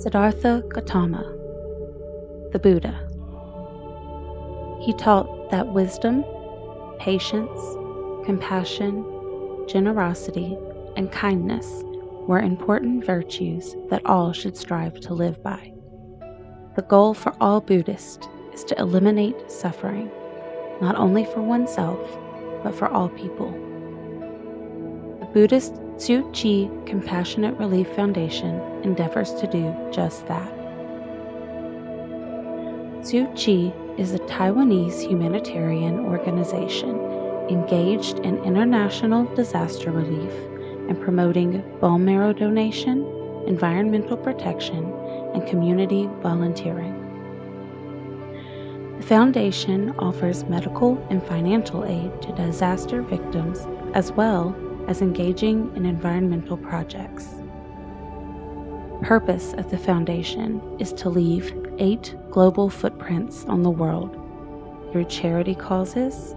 Siddhartha Gautama, the Buddha. He taught that wisdom, patience, compassion, generosity, and kindness were important virtues that all should strive to live by. The goal for all Buddhists is to eliminate suffering, not only for oneself, but for all people. The Buddhist Tzu Chi Compassionate Relief Foundation endeavors to do just that. Tzu Chi is a Taiwanese humanitarian organization engaged in international disaster relief and promoting bone marrow donation, environmental protection, and community volunteering. The foundation offers medical and financial aid to disaster victims as well as engaging in environmental projects. The purpose of the foundation is to leave 8 global footprints on the world through charity causes,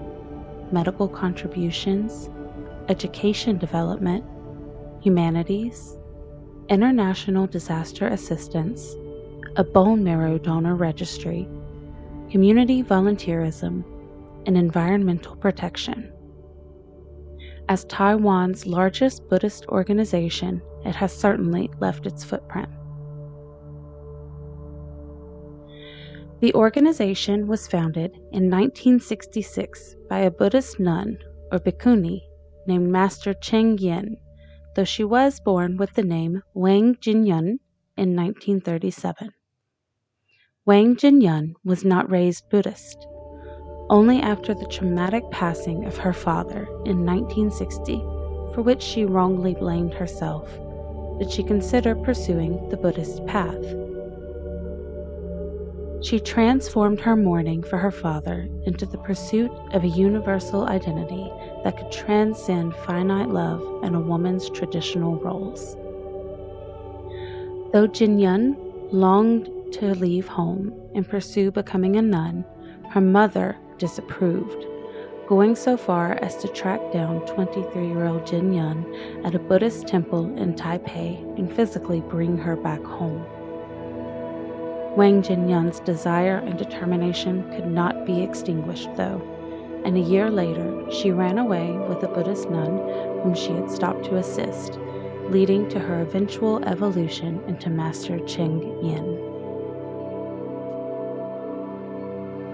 medical contributions, education development, humanities, international disaster assistance, a bone marrow donor registry, community volunteerism, and environmental protection. As Taiwan's largest Buddhist organization, it has certainly left its footprint. The organization was founded in 1966 by a Buddhist nun, or bhikkhuni, named Master Cheng Yen, though she was born with the name Wang Jinyun in 1937. Wang Jinyun was not raised Buddhist. Only after the traumatic passing of her father in 1960, for which she wrongly blamed herself, did she consider pursuing the Buddhist path. She transformed her mourning for her father into the pursuit of a universal identity that could transcend finite love and a woman's traditional roles. Though Jinyun longed to leave home and pursue becoming a nun, her mother disapproved, going so far as to track down 23-year-old Jinyun at a Buddhist temple in Taipei and physically bring her back home. Wang Jinyun's desire and determination could not be extinguished, though, and a year later she ran away with a Buddhist nun whom she had stopped to assist, leading to her eventual evolution into Master Cheng Yen.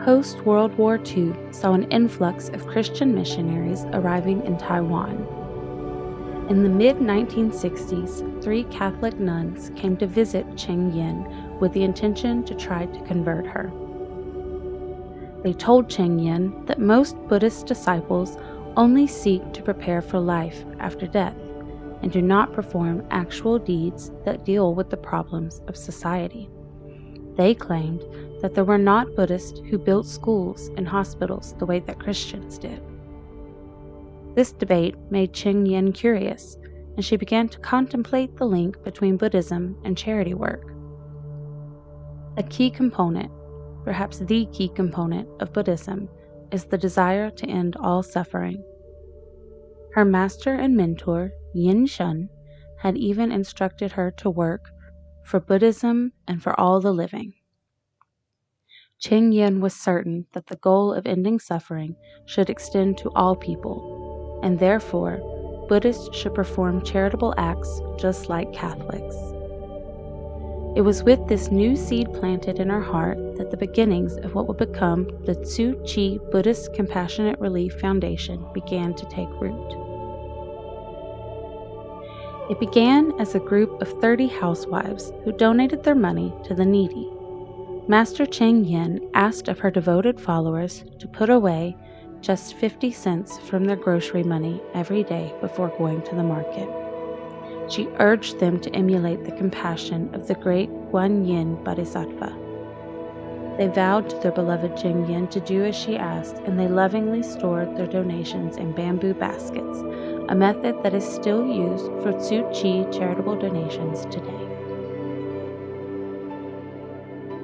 Post-World War II saw an influx of Christian missionaries arriving in Taiwan. In the mid-1960s, 3 Catholic nuns came to visit Cheng Yen with the intention to try to convert her. They told Cheng Yen that most Buddhist disciples only seek to prepare for life after death and do not perform actual deeds that deal with the problems of society. They claimed that there were not Buddhists who built schools and hospitals the way that Christians did. This debate made Cheng Yen curious, and she began to contemplate the link between Buddhism and charity work. A key component, perhaps the key component of Buddhism, is the desire to end all suffering. Her master and mentor, Yin Shun, had even instructed her to work for Buddhism and for all the living. Cheng Yen was certain that the goal of ending suffering should extend to all people, and therefore Buddhists should perform charitable acts just like Catholics. It was with this new seed planted in her heart that the beginnings of what would become the Tzu Chi Buddhist Compassionate Relief Foundation began to take root. It began as a group of 30 housewives who donated their money to the needy. Master Cheng Yen asked of her devoted followers to put away just 50 cents from their grocery money every day before going to the market. She urged them to emulate the compassion of the great Guan Yin Bodhisattva. They vowed to their beloved Cheng Yen to do as she asked, and they lovingly stored their donations in bamboo baskets, a method that is still used for Tzu Chi charitable donations today.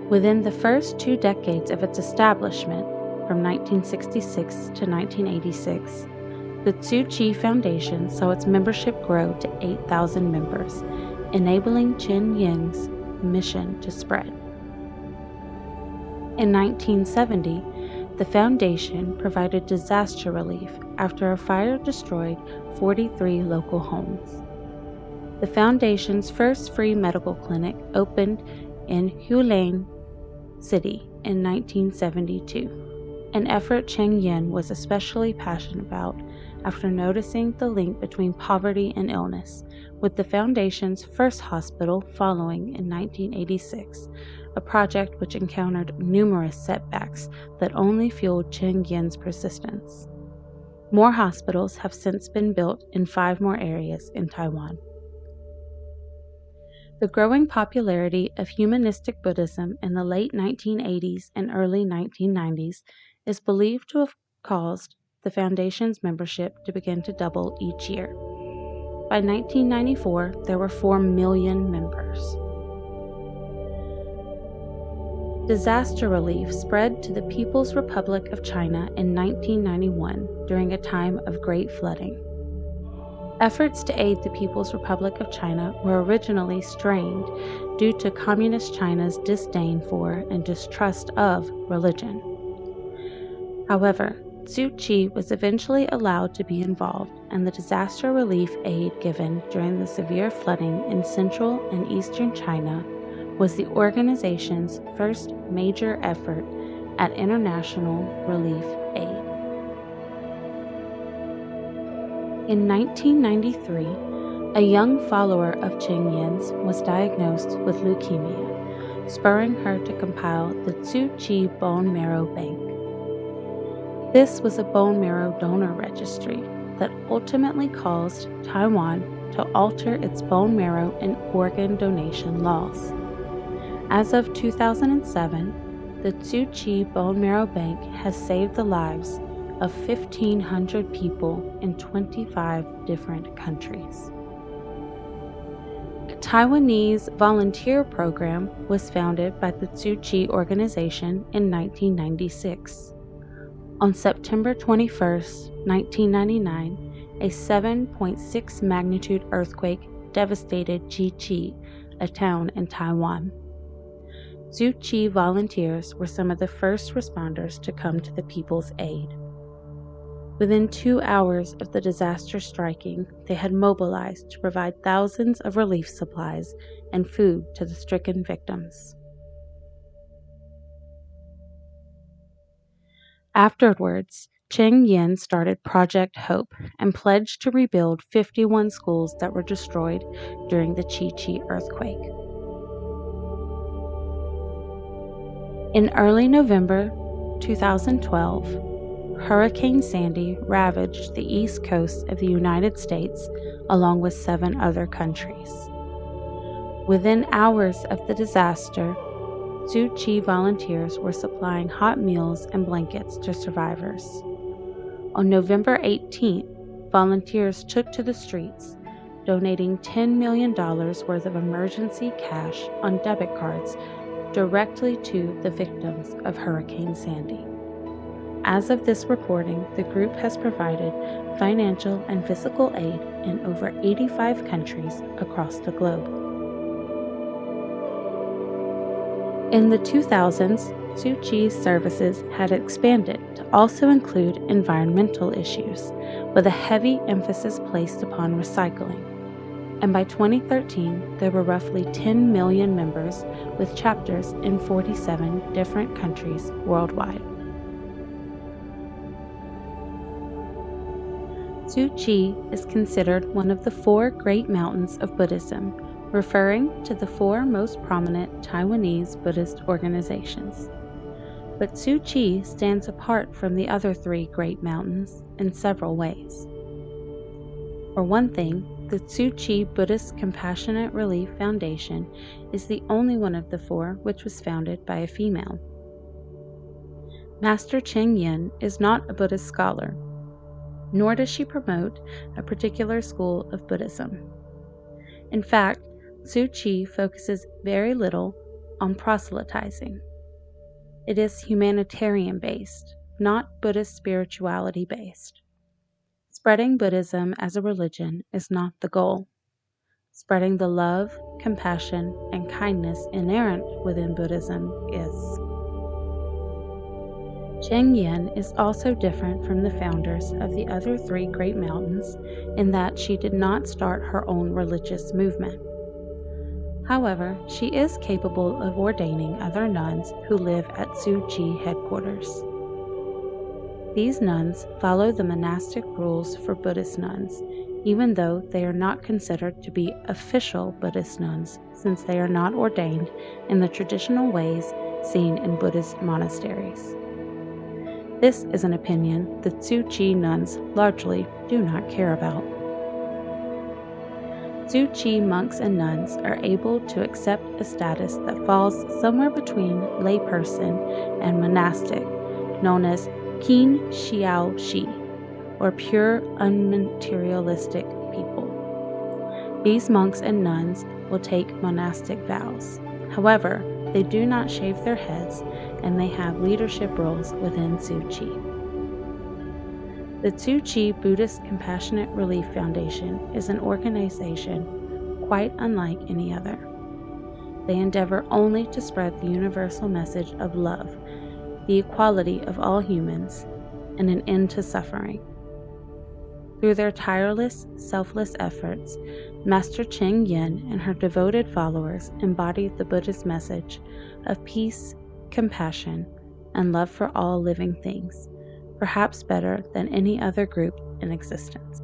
Within the first 2 decades of its establishment, from 1966 to 1986, the Tzu Chi Foundation saw its membership grow to 8,000 members, enabling Cheng Yen's mission to spread. In 1970, the foundation provided disaster relief after a fire destroyed 43 local homes. The foundation's first free medical clinic opened in Hualien City in 1972, an effort Cheng Yin was especially passionate about after noticing the link between poverty and illness, with the foundation's first hospital following in 1986, a project which encountered numerous setbacks that only fueled Cheng Yin's persistence. More hospitals have since been built in 5 more areas in Taiwan. The growing popularity of humanistic Buddhism in the late 1980s and early 1990s is believed to have caused the Foundation's membership to begin to double each year. By 1994, there were 4 million members. Disaster relief spread to the People's Republic of China in 1991 during a time of great flooding. Efforts to aid the People's Republic of China were originally strained due to Communist China's disdain for and distrust of religion. However, Tzu Chi was eventually allowed to be involved, and the disaster relief aid given during the severe flooding in central and eastern China was the organization's first major effort at international relief aid. In 1993, a young follower of Cheng Yin's was diagnosed with leukemia, spurring her to compile the Tzu Chi Bone Marrow Bank. This was a bone marrow donor registry that ultimately caused Taiwan to alter its bone marrow and organ donation laws. As of 2007, the Tzu Chi Bone Marrow Bank has saved the lives of 1,500 people in 25 different countries. A Taiwanese volunteer program was founded by the Tzu Chi organization in 1996. On September 21, 1999, a 7.6 magnitude earthquake devastated Tzu Chi, a town in Taiwan. Tzu Chi volunteers were some of the first responders to come to the people's aid. Within 2 hours of the disaster striking, they had mobilized to provide thousands of relief supplies and food to the stricken victims. Afterwards, Cheng Yin started Project Hope and pledged to rebuild 51 schools that were destroyed during the Tzu Chi earthquake. In early November 2012, Hurricane Sandy ravaged the east coast of the United States along with 7 other countries. Within hours of the disaster, Tzu Chi volunteers were supplying hot meals and blankets to survivors. On November 18th, volunteers took to the streets, donating $10 million worth of emergency cash on debit cards directly to the victims of Hurricane Sandy. As of this reporting, the group has provided financial and physical aid in over 85 countries across the globe. In the 2000s, Tzu Chi's services had expanded to also include environmental issues, with a heavy emphasis placed upon recycling. And by 2013, there were roughly 10 million members with chapters in 47 different countries worldwide. Tzu Chi is considered one of the 4 great mountains of Buddhism, referring to the 4 most prominent Taiwanese Buddhist organizations. But Tzu Chi stands apart from the other 3 great mountains in several ways. For one thing, the Tzu Chi Buddhist Compassionate Relief Foundation is the only one of the 4 which was founded by a female. Master Cheng Yin is not a Buddhist scholar, nor does she promote a particular school of Buddhism. In fact, Tzu Chi focuses very little on proselytizing. It is humanitarian-based, not Buddhist spirituality-based. Spreading Buddhism as a religion is not the goal. spreading the love, compassion, and kindness inherent within Buddhism is. Cheng Yen is also different from the founders of the other three great mountains in that she did not start her own religious movement. However, she is capable of ordaining other nuns who live at Tzu Chi headquarters. These nuns follow the monastic rules for Buddhist nuns, even though they are not considered to be official Buddhist nuns, since they are not ordained in the traditional ways seen in Buddhist monasteries. This is an opinion the Tzu Chi nuns largely do not care about. Tzu Chi monks and nuns are able to accept a status that falls somewhere between layperson and monastic, known as Qin Xiao Shi, or pure unmaterialistic people. These monks and nuns will take monastic vows. However, they do not shave their heads, and they have leadership roles within Tzu Chi. The Tzu Chi Buddhist Compassionate Relief Foundation is an organization quite unlike any other. They endeavor only to spread the universal message of love, the equality of all humans, and an end to suffering. Through their tireless, selfless efforts, Master Cheng Yen and her devoted followers embody the Buddhist message of peace, compassion, and love for all living things, perhaps better than any other group in existence.